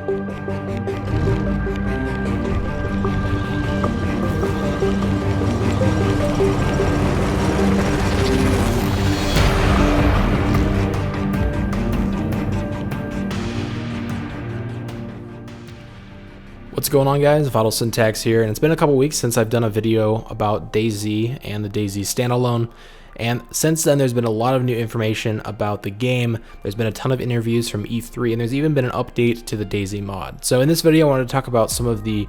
What's going on, guys? Vital Syntax here, and it's been a couple weeks since I've done a video about DayZ and the DayZ Standalone, and since then there's been a lot of new information about the game. There's been a ton of interviews from E3, and there's even been an update to the DayZ mod. So in this video I wanted to talk about some of the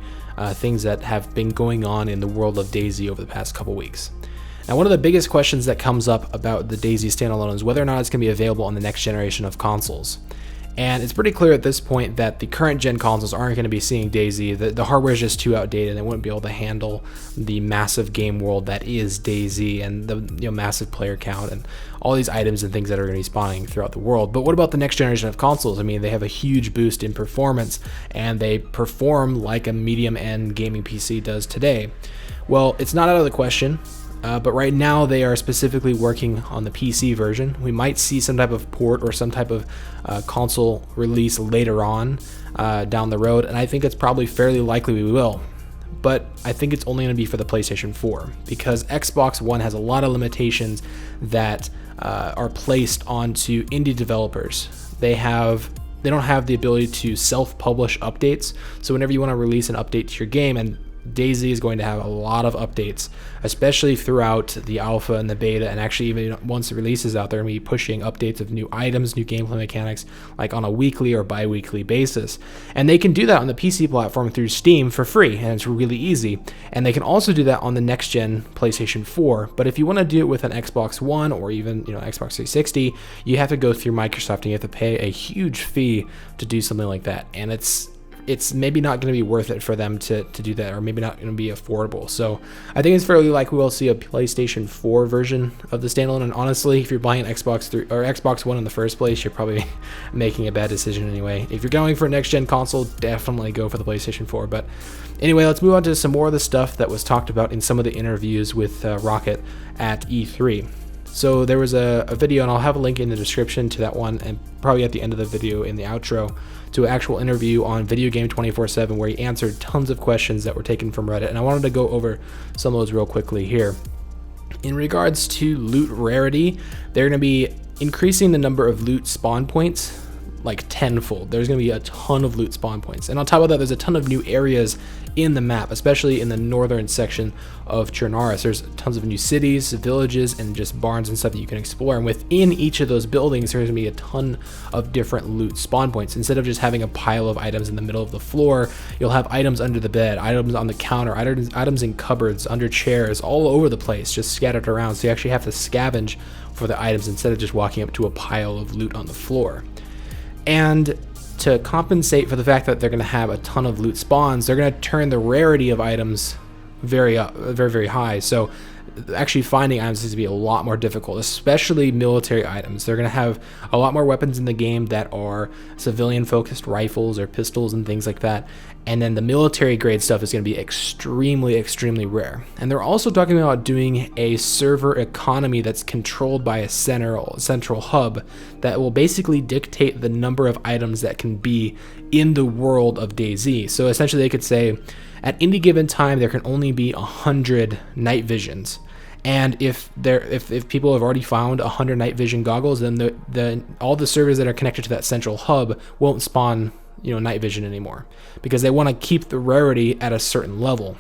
things that have been going on in the world of DayZ over the past couple weeks. Now, one of the biggest questions that comes up about the DayZ Standalone is whether or not it's going to be available on the next generation of consoles. And it's pretty clear at this point that the current gen consoles aren't going to be seeing DayZ. The hardware is just too outdated, and they wouldn't be able to handle the massive game world that is DayZ and the massive player count and all these items and things that are going to be spawning throughout the world. But what about the next generation of consoles? I mean, they have a huge boost in performance, and they perform like a medium-end gaming PC does today. Well, it's not out of the question. But right now they are specifically working on the PC version. We might see some type of port or some type of console release later on down the road, and I think it's probably fairly likely we will. But I think it's only going to be for the PlayStation 4 because Xbox One has a lot of limitations that are placed onto indie developers. They don't have the ability to self-publish updates. So whenever you want to release an update to your game, and DayZ is going to have a lot of updates, especially throughout the alpha and the beta, and actually even once the release is out, they're going to be pushing updates of new items, new gameplay mechanics, like on a weekly or bi-weekly basis. And they can do that on the PC platform through Steam for free, and it's really easy. And they can also do that on the next-gen PlayStation 4. But if you want to do it with an Xbox One or even Xbox 360, you have to go through Microsoft, and you have to pay a huge fee to do something like that. And it's maybe not going to be worth it for them to do that, or maybe not going to be affordable. So I think it's fairly likely we'll see a PlayStation 4 version of the standalone. And honestly, if you're buying an Xbox 3 or Xbox One in the first place, you're probably making a bad decision anyway. If you're going for a next-gen console, definitely go for the PlayStation 4. But anyway, let's move on to some more of the stuff that was talked about in some of the interviews with Rocket at E3. So there was a video, and I'll have a link in the description to that one, and probably at the end of the video in the outro, to an actual interview on Video Game 24/7 where he answered tons of questions that were taken from Reddit, and I wanted to go over some of those real quickly here. In regards to loot rarity, they're going to be increasing the number of loot spawn points like tenfold. There's going to be a ton of loot spawn points, and on top of that, there's a ton of new areas in the map, especially in the northern section of Chernarus. There's tons of new cities, villages, and just barns and stuff that you can explore, and within each of those buildings there's going to be a ton of different loot spawn points. Instead of just having a pile of items in the middle of the floor, you'll have items under the bed, items on the counter, items in cupboards, under chairs, all over the place, just scattered around, so you actually have to scavenge for the items instead of just walking up to a pile of loot on the floor. And to compensate for the fact that they're going to have a ton of loot spawns, they're going to turn the rarity of items very high. So actually finding items is to be a lot more difficult, especially military items. They're going to have a lot more weapons in the game that are civilian-focused rifles or pistols and things like that. And then the military grade stuff is going to be extremely rare. And they're also talking about doing a server economy that's controlled by a central hub that will basically dictate the number of items that can be in the world of DayZ. So essentially they could say at any given time there can only be 100 night visions. And if people have already found 100 night vision goggles, then all the servers that are connected to that central hub won't spawn night vision anymore, because they want to keep the rarity at a certain level.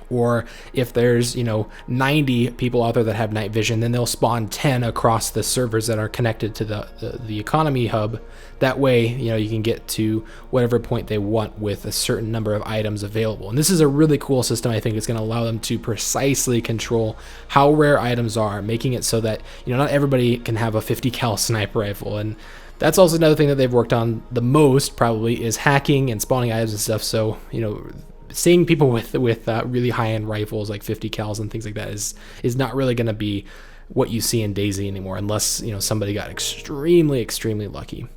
Or if there's 90 people out there that have night vision, then they'll spawn 10 across the servers that are connected to the economy hub. That way you can get to whatever point they want with a certain number of items available. And this is a really cool system. I think it's going to allow them to precisely control how rare items are, making it so that not everybody can have a 50 cal sniper rifle. And that's also another thing that they've worked on the most, probably, is hacking and spawning items and stuff. So seeing people with really high-end rifles like 50 cals and things like that is not really going to be what you see in DayZ anymore, unless somebody got extremely lucky.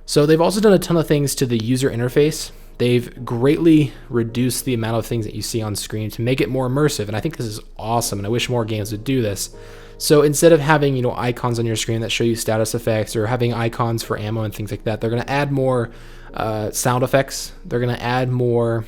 So they've also done a ton of things to the user interface. They've greatly reduced the amount of things that you see on screen to make it more immersive, and I think this is awesome, and I wish more games would do this. So instead of having, you know, icons on your screen that show you status effects or having icons for ammo and things like that, they're going to add more sound effects. They're going to add more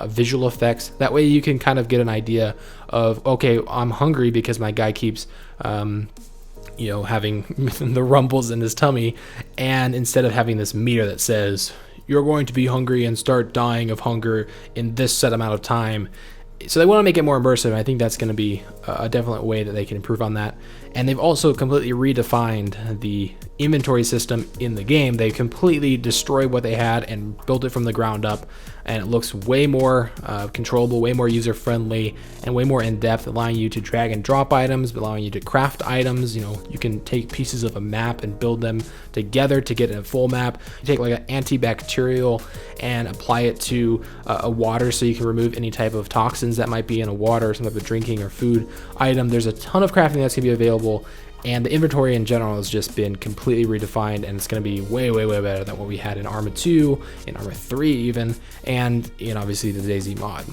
visual effects. That way you can kind of get an idea of, okay, I'm hungry because my guy keeps you know, having the rumbles in his tummy, and instead of having this meter that says you're going to be hungry and start dying of hunger in this set amount of time. So they want to make it more immersive, and I think that's going to be a definite way that they can improve on that. And they've also completely redefined the inventory system in the game. They completely destroyed what they had and built it from the ground up, and it looks way more controllable, way more user-friendly, and way more in-depth, allowing you to drag and drop items, allowing you to craft items. You know, you can take pieces of a map and build them together to get a full map. You take like an antibacterial and apply it to a water so you can remove any type of toxins that might be in a water, some type of drinking or food item. There's a ton of crafting that's going to be available, and the inventory in general has just been completely redefined, and it's going to be way better than what we had in Arma 2, in Arma 3 even, and in obviously the DayZ mod.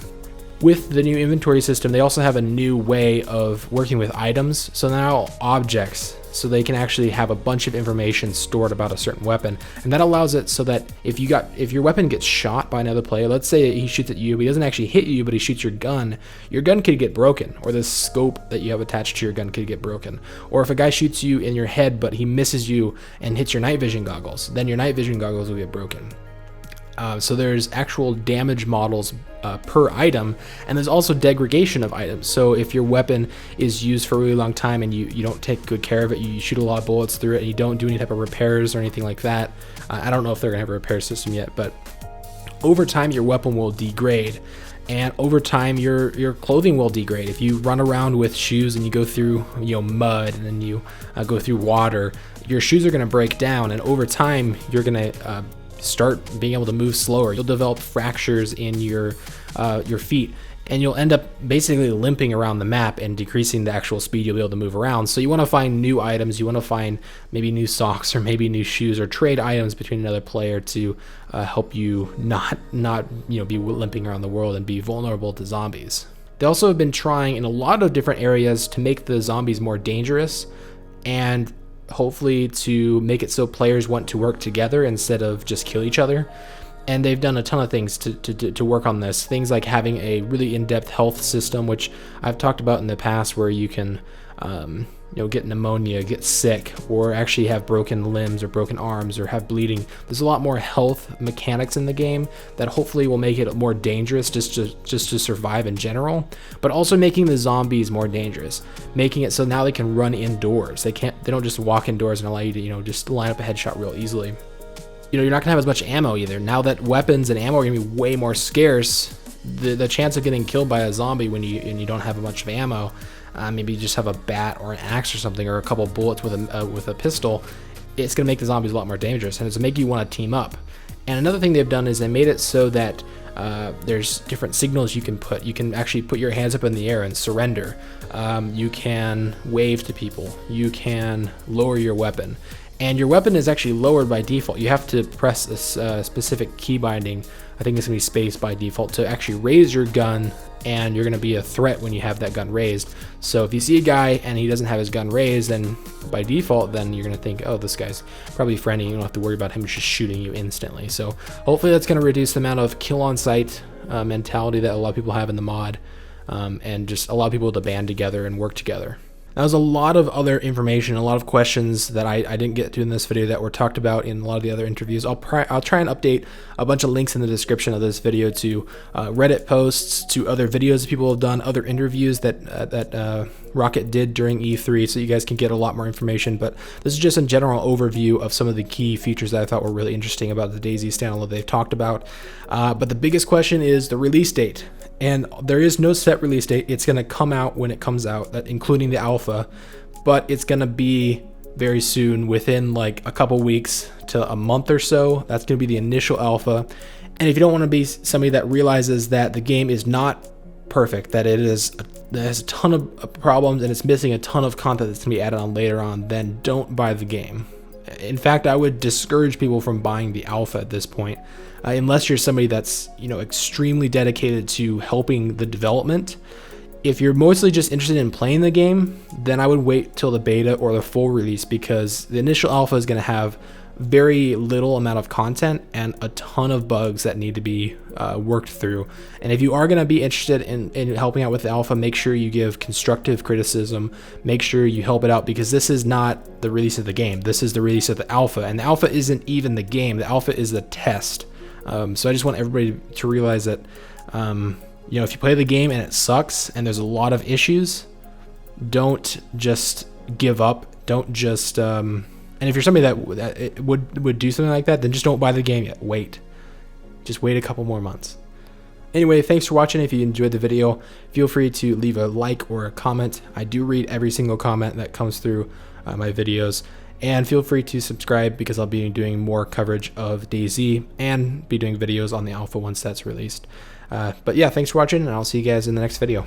With the new inventory system, they also have a new way of working with items. So now objects, so they can actually have a bunch of information stored about a certain weapon, and that allows it so that if your weapon gets shot by another player, let's say he shoots at you, but he doesn't actually hit you, but he shoots your gun could get broken, or the scope that you have attached to your gun could get broken. Or if a guy shoots you in your head, but he misses you and hits your night vision goggles, then your night vision goggles will get broken. So there's actual damage models per item, and there's also degradation of items. So if your weapon is used for a really long time and you don't take good care of it, you shoot a lot of bullets through it, and you don't do any type of repairs or anything like that. I don't know if they're gonna have a repair system yet, but over time your weapon will degrade, and over time your clothing will degrade. If you run around with shoes and you go through, you know, mud, and then you go through water, your shoes are gonna break down, and over time you're gonna start being able to move slower. You'll develop fractures in your feet, and you'll end up basically limping around the map and decreasing the actual speed you'll be able to move around. So you want to find new items, you want to find maybe new socks or maybe new shoes, or trade items between another player to help you not you know, be limping around the world and be vulnerable to zombies. They also have been trying in a lot of different areas to make the zombies more dangerous, and hopefully to make it so players want to work together instead of just kill each other. And they've done a ton of things to work on this. Things like having a really in-depth health system, which I've talked about in the past, where you can you know, get pneumonia, get sick, or actually have broken limbs or broken arms or have bleeding. There's a lot more health mechanics in the game that hopefully will make it more dangerous just to survive in general, but also making the zombies more dangerous, making it so now they can run indoors. They don't just walk indoors and allow you to, you know, just line up a headshot real easily. You know, you're not gonna have as much ammo either. Now that weapons and ammo are gonna be way more scarce, the chance of getting killed by a zombie when you don't have a bunch of ammo, maybe you just have a bat or an axe or something, or a couple bullets with a pistol, it's going to make the zombies a lot more dangerous, and it's going to make you want to team up. And another thing they've done is they made it so that there's different signals you can put. You can actually put your hands up in the air and surrender. You can wave to people. You can lower your weapon. And your weapon is actually lowered by default. You have to press a specific key binding, I think it's going to be space by default, to actually raise your gun, and you're going to be a threat when you have that gun raised. So if you see a guy and he doesn't have his gun raised, then by default, then you're going to think, oh, this guy's probably friendly. You don't have to worry about him just shooting you instantly. So hopefully that's going to reduce the amount of kill on sight mentality that a lot of people have in the mod, and just allow people to band together and work together. Now, there's a lot of other information, a lot of questions that I didn't get to in this video that were talked about in a lot of the other interviews. I'll try and update a bunch of links in the description of this video to Reddit posts, to other videos that people have done, other interviews that Rocket did during E3, so you guys can get a lot more information. But this is just a general overview of some of the key features that I thought were really interesting about the DayZ Standalone they've talked about. But the biggest question is the release date. And there is no set release date. It's going to come out when it comes out, including the alpha, but it's going to be very soon, within like a couple weeks to a month or so. That's going to be the initial alpha. And if you don't want to be somebody that realizes that the game is not perfect, that it has a ton of problems and it's missing a ton of content that's going to be added on later on, then don't buy the game. In fact, I would discourage people from buying the alpha at this point, unless you're somebody that's, you know, extremely dedicated to helping the development. If you're mostly just interested in playing the game, then I would wait till the beta or the full release, because the initial alpha is going to have very little amount of content and a ton of bugs that need to be worked through. And if you are going to be interested in helping out with the alpha, make sure you give constructive criticism, make sure you help it out, because this is not the release of the game. This is the release of the alpha, and the alpha isn't even the game. The alpha is the test. So I just want everybody to realize that you know, if you play the game and it sucks and there's a lot of issues, don't just give up. Don't just and if you're somebody that would do something like that, then just don't buy the game yet. Wait. Just wait a couple more months. Anyway, thanks for watching. If you enjoyed the video, feel free to leave a like or a comment. I do read every single comment that comes through my videos. And feel free to subscribe, because I'll be doing more coverage of DayZ and be doing videos on the alpha once that's released. But yeah, thanks for watching, and I'll see you guys in the next video.